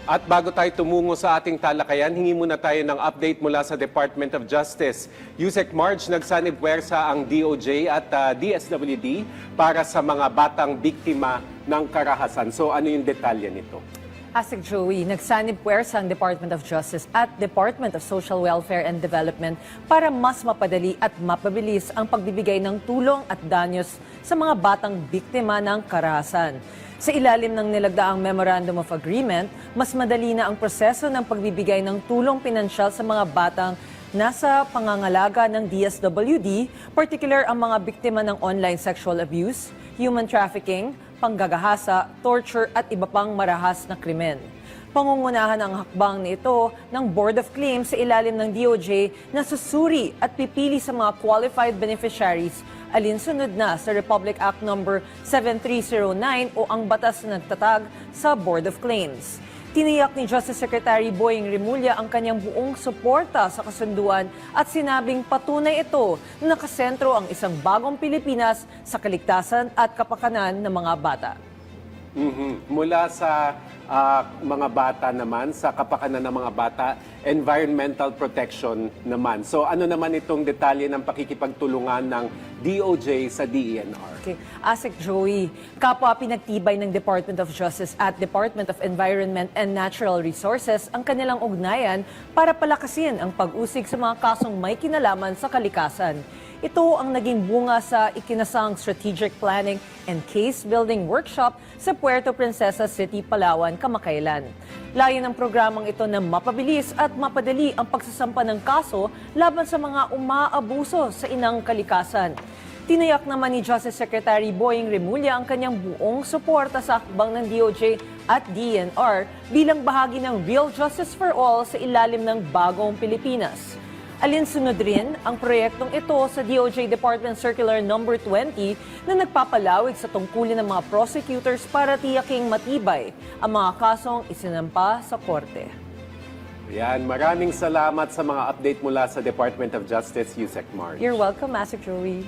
At bago tayo tumungo sa ating talakayan, hingi muna tayo ng update mula sa Department of Justice. Yusek Marge, nagsanib puwersa ang DOJ at DSWD para sa mga batang biktima ng karahasan. So ano yung detalye nito? Asik Joey, nagsanib puwersa ang Department of Justice at Department of Social Welfare and Development para mas mapadali at mapabilis ang pagbibigay ng tulong at danyos sa mga batang biktima ng karahasan. Sa ilalim ng nilagdaang Memorandum of Agreement, mas madali na ang proseso ng pagbibigay ng tulong pinansyal sa mga batang nasa pangangalaga ng DSWD, particular ang mga biktima ng online sexual abuse, human trafficking, panggagahasa, torture at iba pang marahas na krimen. Pangungunahan ang hakbang nito ng Board of Claims sa ilalim ng DOJ na susuri at pipili sa mga qualified beneficiaries alinsunod na sa Republic Act No. 7309 o ang batas na nagtatag sa Board of Claims. Tiniyak ni Justice Secretary Boying Remulla ang kanyang buong suporta sa kasunduan at sinabing patunay ito na nakasentro ang isang bagong Pilipinas sa kaligtasan at kapakanan ng mga bata. Mula sa mga bata naman, sa kapakanan ng mga bata, environmental protection naman. So ano naman itong detalye ng pakikipagtulungan ng DOJ sa DENR? Okay. Asik Joey, kapwa pinagtibay ng Department of Justice at Department of Environment and Natural Resources ang kanilang ugnayan para palakasin ang pag-usig sa mga kasong may kinalaman sa kalikasan. Ito ang naging bunga sa ikinasang Strategic Planning and Case Building Workshop sa Puerto Princesa City, Palawan, kamakailan. Layon ng programang ito na mapabilis at mapadali ang pagsasampa ng kaso laban sa mga umaabuso sa inang kalikasan. Tinayak naman ni Justice Secretary Boying Remulla ang kanyang buong suporta sa hakbang ng DOJ at DENR bilang bahagi ng Real Justice for All sa ilalim ng Bagong Pilipinas. Alinsunod rin ang proyektong ito sa DOJ Department Circular No. 20 na nagpapalawig sa tungkulin ng mga prosecutors para tiyaking matibay ang mga kasong isinampa sa korte. Yan, maraming salamat sa mga update mula sa Department of Justice, Yusek Marge. You're welcome, Asik Joey.